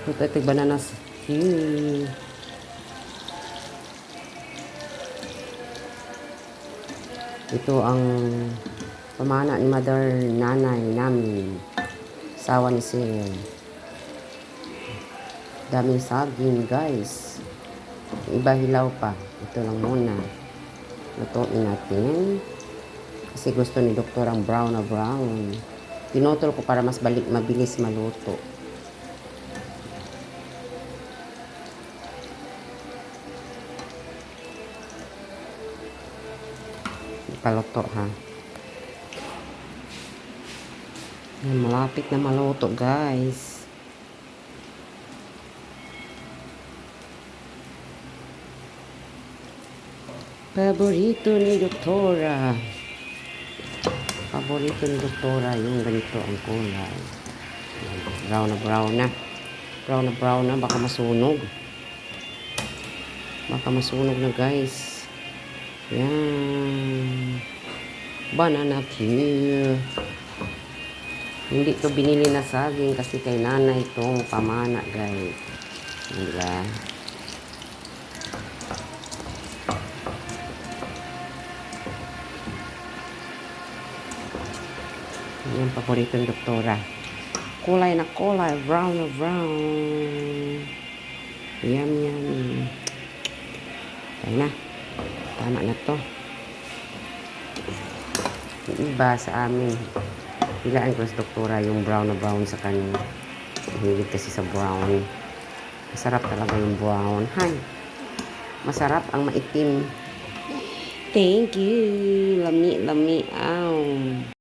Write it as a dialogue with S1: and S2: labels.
S1: Ito bananas. Ito ang pamana ni mother, nanay namin. Sawa ni Sir. Daming saging, guys. Iba hilaw pa. Ito lang muna. Lutuin natin. Kasi gusto ni Doktor ang brown na brown. Pinutol ko para mas mabilis maluto. Paluto ha. Malapit na maluto, guys. Paborito ni Doktora. Paborito ni Doktora yung ganito ang kulay. Brown na brown na. Brown na brown na. Baka masunog. Baka masunog na, guys. Yan. Banana cue. Hindi to binili na saging kasi kay nanay itong pamana, guys. Diba? Yan, paborito ng Doktora. Kulay na kulay. Brown na brown. Yum, yum. Tayo na. Tama na to. Yung iba sa amin, pilaan ko sa Doktora yung brown na brown sa kanya. Hilig kasi sa brown. Masarap talaga yung brown. Hay! Masarap ang maitim. Thank you. Lami, lami. Ow.